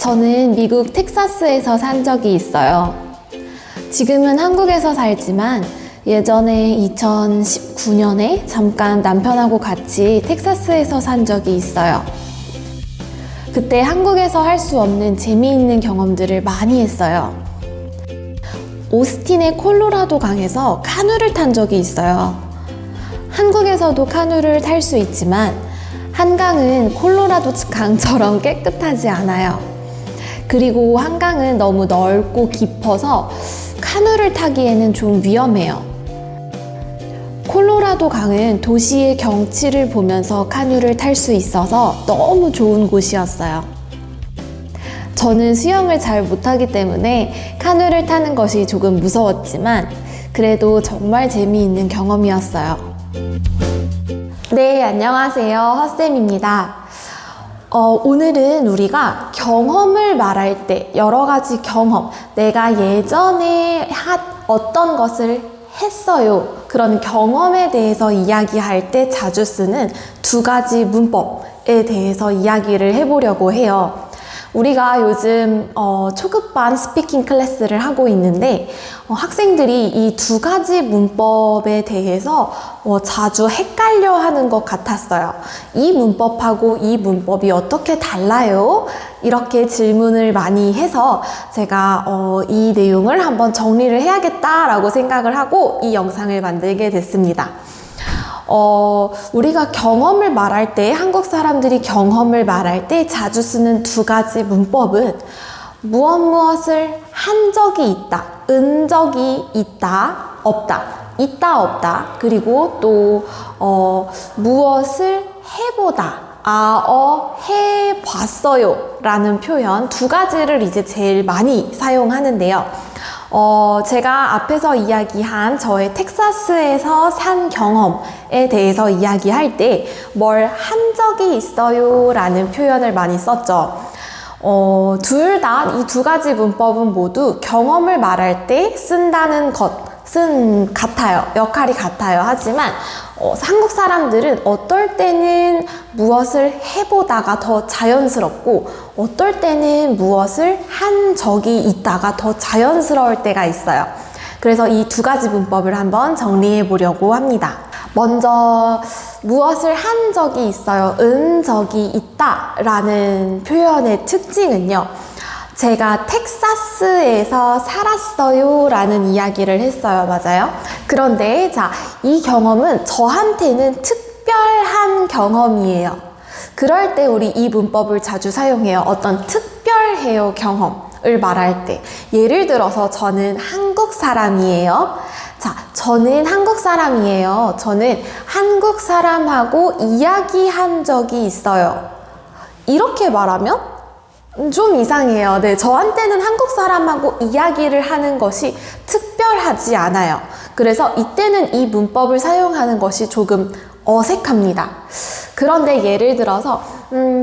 저는 미국 텍사스에서 산 적이 있어요. 지금은 한국에서 살지만 예전에 2019년에 잠깐 남편하고 같이 텍사스에서 산 적이 있어요. 그때 한국에서 할 수 없는 재미있는 경험들을 많이 했어요. 오스틴의 콜로라도 강에서 카누를 탄 적이 있어요. 한국에서도 카누를 탈 수 있지만 한강은 콜로라도 강처럼 깨끗하지 않아요. 그리고 한강은 너무 넓고 깊어서 카누를 타기에는 좀 위험해요. 콜로라도 강은 도시의 경치를 보면서 카누를 탈 수 있어서 너무 좋은 곳이었어요. 저는 수영을 잘 못하기 때문에 카누를 타는 것이 조금 무서웠지만 그래도 정말 재미있는 경험이었어요. 네, 안녕하세요. 헛쌤입니다. 오늘은 우리가 경험을 말할 때 여러 가지 경험, 내가 예전에 어떤 것을 했어요. 그런 경험에 대해서 이야기할 때 자주 쓰는 두 가지 문법에 대해서 이야기를 해보려고 해요. 우리가 요즘 초급반 스피킹 클래스를 하고 있는데 학생들이 이 두 가지 문법에 대해서 자주 헷갈려 하는 것 같았어요. 이 문법하고 이 문법이 어떻게 달라요? 이렇게 질문을 많이 해서 제가 이 내용을 한번 정리를 해야겠다라고 생각을 하고 이 영상을 만들게 됐습니다. 우리가 경험을 말할 때, 한국 사람들이 경험을 말할 때 자주 쓰는 두 가지 문법은 무엇을 한 적이 있다, 은 적이 있다, 없다, 있다, 없다, 그리고 또 무엇을 해보다, 해봤어요 라는 표현 두 가지를 이제 제일 많이 사용하는데요. 제가 앞에서 이야기한 저의 텍사스에서 산 경험에 대해서 이야기할 때 뭘 한 적이 있어요 라는 표현을 많이 썼죠. 둘 다 이 두 가지 문법은 모두 경험을 말할 때 쓴다는 것은 같아요. 역할이 같아요. 하지만 한국 사람들은 어떨 때는 무엇을 해보다가 더 자연스럽고 어떨 때는 무엇을 한 적이 있다가 더 자연스러울 때가 있어요. 그래서 이 두 가지 문법을 한번 정리해 보려고 합니다. 먼저 무엇을 한 적이 있어요, 은 적이 있다 라는 표현의 특징은요, 제가 텍사스에서 살았어요 라는 이야기를 했어요. 맞아요? 그런데 이 경험은 저한테는 특별한 경험이에요. 그럴 때 우리 이 문법을 자주 사용해요. 어떤 특별해요 경험을 말할 때. 예를 들어서 저는 한국 사람이에요. 저는 한국 사람이에요. 저는 한국 사람하고 이야기한 적이 있어요. 이렇게 말하면 좀 이상해요. 네, 저한테는 한국 사람하고 이야기를 하는 것이 특별하지 않아요. 그래서 이때는 이 문법을 사용하는 것이 조금 어색합니다. 그런데 예를 들어서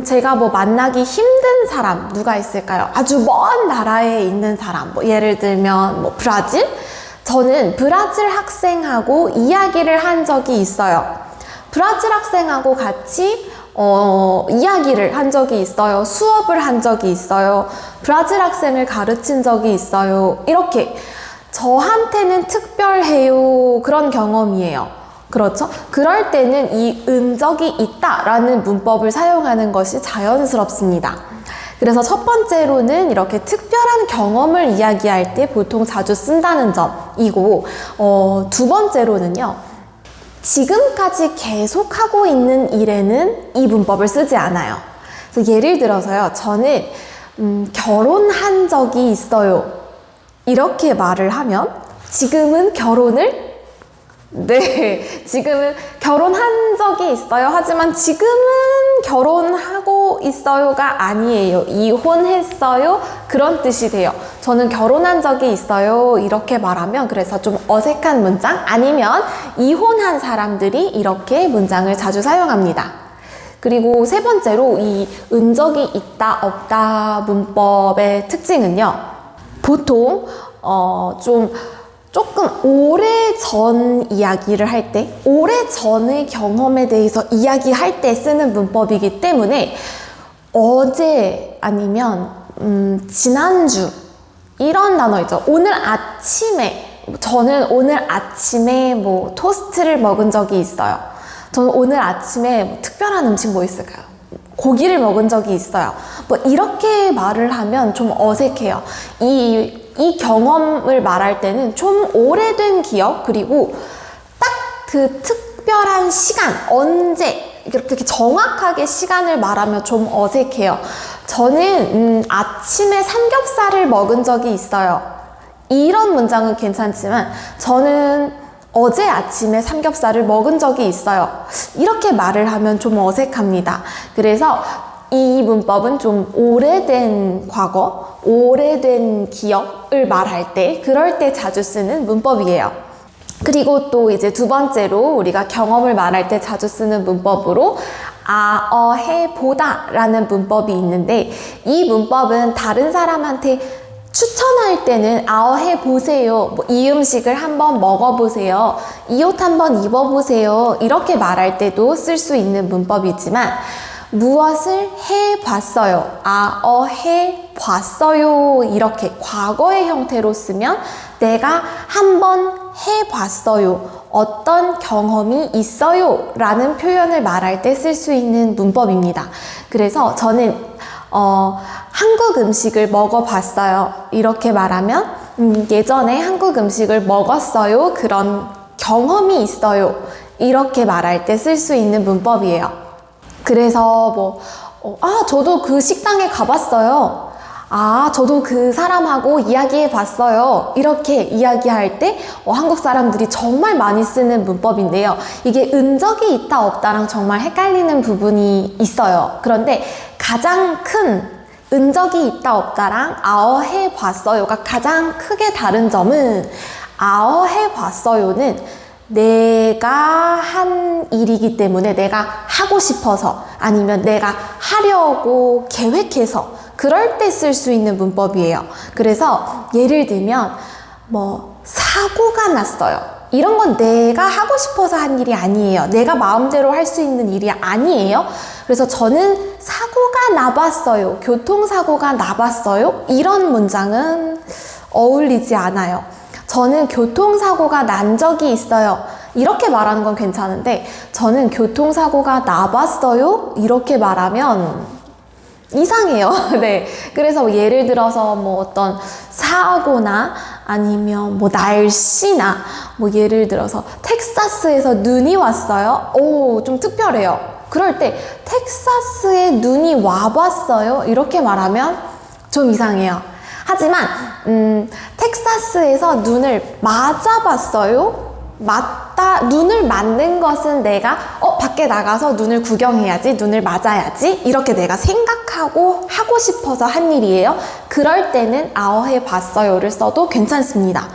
제가 만나기 힘든 사람 누가 있을까요? 아주 먼 나라에 있는 사람, 예를 들면 브라질? 저는 브라질 학생하고 이야기를 한 적이 있어요. 브라질 학생하고 같이 이야기를 한 적이 있어요. 수업을 한 적이 있어요. 브라질 학생을 가르친 적이 있어요. 이렇게 저한테는 특별해요. 그런 경험이에요. 그렇죠? 그럴 때는 이 은 적이 있다 라는 문법을 사용하는 것이 자연스럽습니다. 그래서 첫 번째로는 이렇게 특별한 경험을 이야기할 때 보통 자주 쓴다는 점이고, 두 번째로는요, 지금까지 계속하고 있는 일에는 이 문법을 쓰지 않아요. 그래서 예를 들어서요, 저는 결혼한 적이 있어요. 이렇게 말을 하면 지금은 지금은 결혼한 적이 있어요. 하지만 지금은 결혼하고 있어요가 아니에요. 이혼했어요. 그런 뜻이 돼요. 저는 결혼한 적이 있어요. 이렇게 말하면 그래서 좀 어색한 문장, 아니면 이혼한 사람들이 이렇게 문장을 자주 사용합니다. 그리고 세 번째로 이 은 적이 있다, 없다 문법의 특징은요, 보통 조금 오래전 이야기를 할 때, 오래전의 경험에 대해서 이야기할 때 쓰는 문법이기 때문에 어제 아니면 지난주 이런 단어 있죠. 오늘 아침에 저는 오늘 아침에 뭐 토스트를 먹은 적이 있어요. 저는 오늘 아침에 뭐 특별한 음식 뭐 있을까요? 고기를 먹은 적이 있어요. 뭐 이렇게 말을 하면 좀 어색해요. 이 경험을 말할 때는 좀 오래된 기억, 그리고 딱 그 특별한 시간, 언제, 이렇게 정확하게 시간을 말하면 좀 어색해요. 저는 아침에 삼겹살을 먹은 적이 있어요. 이런 문장은 괜찮지만 저는 어제 아침에 삼겹살을 먹은 적이 있어요. 이렇게 말을 하면 좀 어색합니다. 그래서 이 문법은 좀 오래된 과거, 오래된 기억을 말할 때, 그럴 때 자주 쓰는 문법이에요. 그리고 또 이제 두 번째로 우리가 경험을 말할 때 자주 쓰는 문법으로 해, 보다 라는 문법이 있는데, 이 문법은 다른 사람한테 추천할 때는 해 보세요, 뭐 이 음식을 한번 먹어보세요, 이 옷 한번 입어보세요, 이렇게 말할 때도 쓸 수 있는 문법이지만, 무엇을 해봤어요, 해봤어요, 이렇게 과거의 형태로 쓰면 내가 한번 해봤어요, 어떤 경험이 있어요 라는 표현을 말할 때 쓸 수 있는 문법입니다. 그래서 저는 한국 음식을 먹어봤어요, 이렇게 말하면 예전에 한국 음식을 먹었어요, 그런 경험이 있어요, 이렇게 말할 때 쓸 수 있는 문법이에요. 그래서 저도 그 식당에 가봤어요, 저도 그 사람하고 이야기해봤어요, 이렇게 이야기할 때 한국 사람들이 정말 많이 쓰는 문법인데요. 이게 은적이 있다 없다랑 정말 헷갈리는 부분이 있어요. 그런데 가장 큰 은적이 있다 없다랑 해봤어요가 가장 크게 다른 점은, 해봤어요는 내가 한 일이기 때문에, 내가 하고 싶어서, 아니면 내가 하려고 계획해서 그럴 때 쓸 수 있는 문법이에요. 그래서 예를 들면 사고가 났어요, 이런 건 내가 하고 싶어서 한 일이 아니에요. 내가 마음대로 할 수 있는 일이 아니에요. 그래서 저는 사고가 나봤어요, 교통사고가 나봤어요, 이런 문장은 어울리지 않아요. 저는 교통사고가 난 적이 있어요, 이렇게 말하는 건 괜찮은데, 저는 교통사고가 나봤어요, 이렇게 말하면 이상해요. 네. 그래서 예를 들어서 어떤 사고나 아니면 날씨나, 예를 들어서 텍사스에서 눈이 왔어요. 좀 특별해요. 그럴 때 텍사스에 눈이 와봤어요, 이렇게 말하면 좀 이상해요. 하지만 텍사스에서 눈을 맞아봤어요, 눈을 맞는 것은 내가 밖에 나가서 눈을 구경해야지, 눈을 맞아야지, 이렇게 내가 생각하고 하고 싶어서 한 일이에요. 그럴 때는 해봤어요를 써도 괜찮습니다.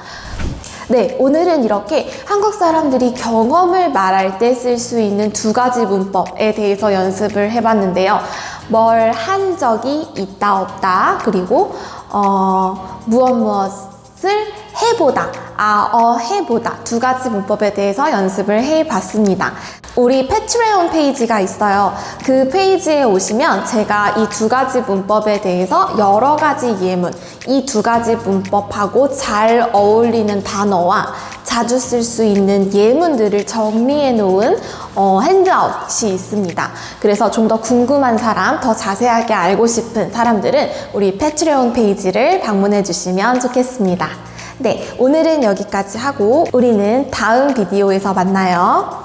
네, 오늘은 이렇게 한국 사람들이 경험을 말할 때 쓸 수 있는 두 가지 문법에 대해서 연습을 해봤는데요. 뭘 한 적이 있다 없다, 그리고 무엇을 해보다, 해보다, 두 가지 문법에 대해서 연습을 해봤습니다. 우리 패트레온 페이지가 있어요. 그 페이지에 오시면 제가 이 두 가지 문법에 대해서 여러 가지 예문, 이 두 가지 문법하고 잘 어울리는 단어와 자주 쓸 수 있는 예문들을 정리해 놓은 핸드아웃이 있습니다. 그래서 좀 더 궁금한 사람, 더 자세하게 알고 싶은 사람들은 우리 패트레온 페이지를 방문해 주시면 좋겠습니다. 네, 오늘은 여기까지 하고 우리는 다음 비디오에서 만나요.